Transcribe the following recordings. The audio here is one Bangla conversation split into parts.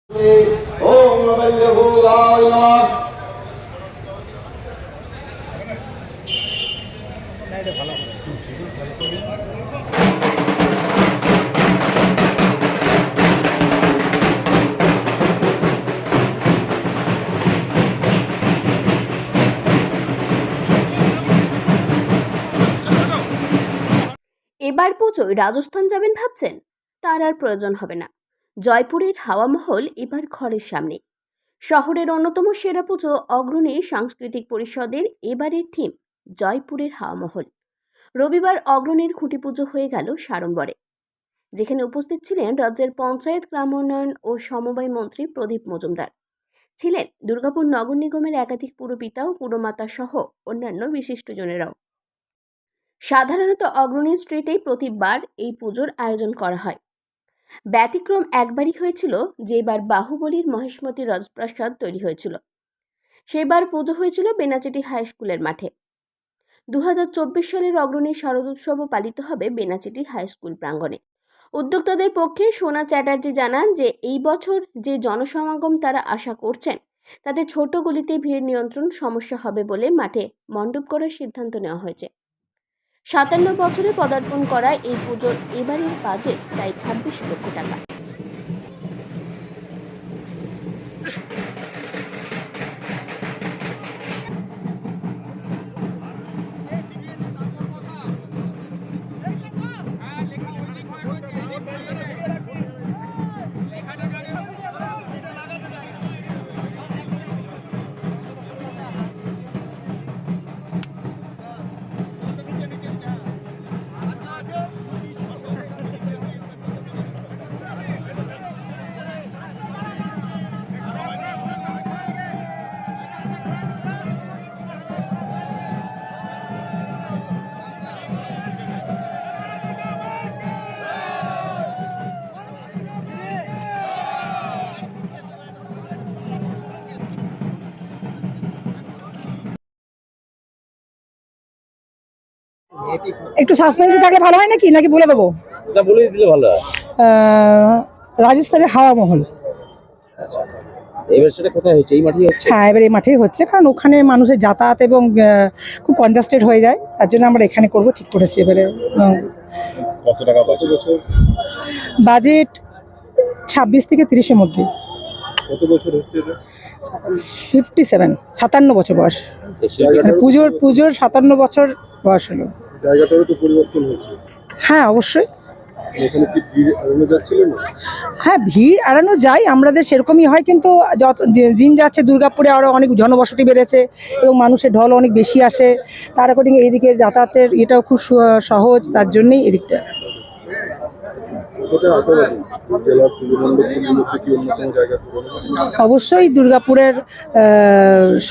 ओम नमः नमः। এবার পুজোয় রাজস্থান যাবেন ভাবছেন? তার আর প্রয়োজন হবে না। জয়পুরের হাওয়া মহল এবার ঘরের সামনে। শহরের অন্যতম সেরা পুজো অগ্রণী সাংস্কৃতিক পরিষদের এবারের থিম জয়পুরের হাওয়া মহল। রবিবার অগ্রণীর খুঁটি পুজো হয়ে গেল সাড়ম্বরে, যেখানে উপস্থিত ছিলেন রাজ্যের পঞ্চায়েত, গ্রাম উন্নয়ন ও সমবায় মন্ত্রী প্রদীপ মজুমদার। ছিলেন দুর্গাপুর নগর নিগমের একাধিক পুরপিতা ও পুরমাতা সহ অন্যান্য বিশিষ্টজনেরাও। সাধারণত অগ্রণী স্ট্রিটেই প্রতিবার এই পুজোর আয়োজন করা হয়। ব্যতিক্রম একবারই হয়েছিল, যেবার বাহুবলীর মহেশমতি রাজপ্রাসাদ তৈরি হয়েছিল। সেবার পুজো হয়েছিল বেনাচিটি হাই স্কুলের মাঠে। 2024 সালের অগ্রণী শারদোৎসবও পালিত হবে বেনাচিটি হাই স্কুল প্রাঙ্গণে। উদ্যোক্তাদের পক্ষে সোনা চ্যাটার্জি জানান যে এই বছর যে জনসমাগম তারা আশা করছেন, তাতে ছোট গলিতে ভিড় নিয়ন্ত্রণ সমস্যা হবে বলে মাঠে মণ্ডপ করার সিদ্ধান্ত নেওয়া হয়েছে। 57 বছরে পদার্পণ করা এই পুজোর এবারের বাজেট প্রায় 26 লক্ষ টাকা। একটু সাসপেন্সে থাকলে ভালো হয় নাকি নাকি বলে দেবো? এটা বলে দিলে ভালো হয়। রাজস্থানের হাওয়া মহল। এবার সেটা কোথায় হচ্ছে? এই মাঠেই হচ্ছে? হ্যাঁ, এবার এই মাঠেই হচ্ছে, কারণ ওখানে মানুষের যাতায়াত এবং খুব কনজাস্টেড হয়ে যায়, তার জন্য আমরা এখানে করবো ঠিক করেছি। এবারে কত টাকা বাজেট? বাজেট 26 থেকে 30-এর মধ্যে। কত বছর হচ্ছে এটা? 57 বছর বয়স। মানে পুজোর 57 বছর বয়স হলো। জায়গাটারও তো পরিবর্তন হয়েছে। হ্যাঁ, অবশ্যই। এখানে কি ভিড় এড়ানো যাচ্ছিল না? হ্যাঁ, ভিড় এড়ানো যায়, আমাদের সেরকমই হয়, কিন্তু যত দিন যাচ্ছে দুর্গাপুরে আরও অনেক জনবসতি বেড়েছে এবং মানুষের ঢল অনেক বেশি আসে। তার অ্যাকর্ডিং এইদিকে যাতায়াতের এটাও খুব সহজ, তার জন্যই এদিকটা। অবশ্যই দুর্গাপুরের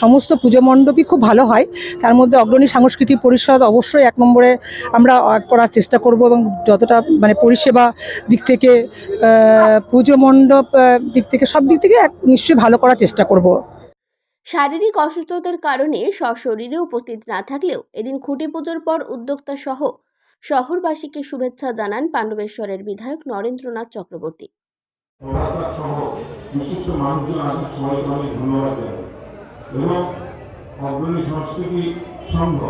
সমস্ত পুজো মণ্ডপই খুব ভালো হয়, তার মধ্যে অগ্রণী সাংস্কৃতিক পরিষদ অবশ্যই 1 নম্বরে আমরা করার চেষ্টা করব, এবং যতটা মানে পরিষেবা দিক থেকে, পুজো মণ্ডপ দিক থেকে, সব দিক থেকে নিশ্চয়ই ভালো করার চেষ্টা করব। শারীরিক অসুস্থতার কারণে সশরীরে উপস্থিত না থাকলেও এদিন খুঁটি পুজোর পর উদ্যোক্তা সহ শহরবাসীকে শুভেচ্ছা জানান পাণ্ডবেশ্বরের বিধায়ক নরেন্দ্রনাথ চক্রবর্তী। বিশিষ্ট মানুষজন আছেন, সবাইকে অনেক ধন্যবাদ জানাই। এবং অগ্রণী সংস্কৃতি সংঘ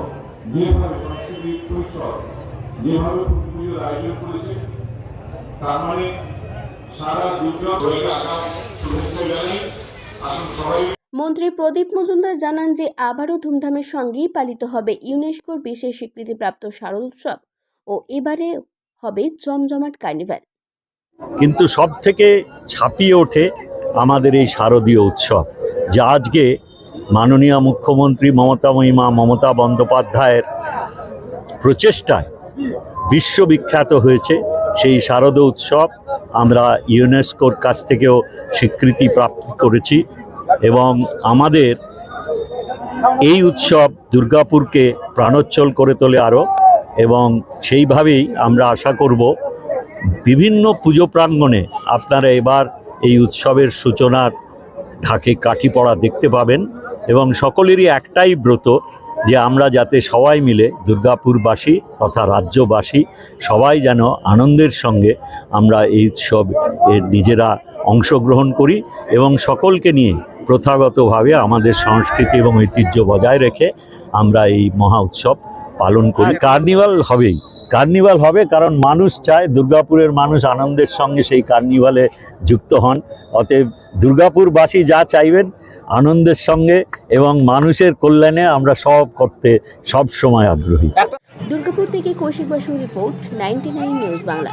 যেভাবে সংস্কৃতি পরিষদ যেভাবে পুজোর আয়োজন করেছে, তার মানে সারা দুর্গা শুভেচ্ছা জানাই। আসুন সবাই। মন্ত্রী প্রদীপ মজুমদার জানান যে আবারও ধুমধামের সঙ্গেই পালিত হবে ইউনেস্কোর বিশেষ স্বীকৃতিপ্রাপ্ত শারদোৎসব ও এবারে হবে জমজমাট কার্নিভাল। কিন্তু সব থেকে ছাপিয়ে ওঠে আমাদের এই শারদীয় উৎসব, যা আজকে মাননীয় মুখ্যমন্ত্রী মমতা বন্দ্যোপাধ্যায়ের প্রচেষ্টায় বিশ্ববিখ্যাত হয়েছে। সেই শারদ উৎসব আমরা ইউনেস্কোর কাছ থেকেও স্বীকৃতি প্রাপ্ত করেছি, এবং আমাদের এই উৎসব দুর্গাপুরকে প্রাণোচ্ছল করে তোলে আরও, এবং সেইভাবেই আমরা আশা করব বিভিন্ন পুজো প্রাঙ্গণে আপনারা এবার এই উৎসবের সূচনার ঢাকে কাঠি পড়া দেখতে পাবেন। এবং সকলেরই একটাই ব্রত যে আমরা যাতে সবাই মিলে দুর্গাপুরবাসী তথা রাজ্যবাসী সবাই যেন আনন্দের সঙ্গে আমরা এই উৎসব নিজেরা অংশগ্রহণ করি এবং সকলকে নিয়ে প্রথাগতভাবে আমাদের সংস্কৃতি এবং ঐতিহ্য বজায় রেখে আমরা এই মহা উৎসব পালন করি। কার্নিভাল হবেই, কার্নিভাল হবে, কারণ মানুষ চায়, দুর্গাপুরের মানুষ আনন্দের সঙ্গে সেই কার্নিভালে যুক্ত হন। অতএব দুর্গাপুরবাসী যা চাইবেন আনন্দের সঙ্গে এবং মানুষের কল্যাণে আমরা সব করতে সব সময় আগ্রহী। দুর্গাপুর থেকে কৌশিক বাসুর রিপোর্ট, 99 নিউজ বাংলা।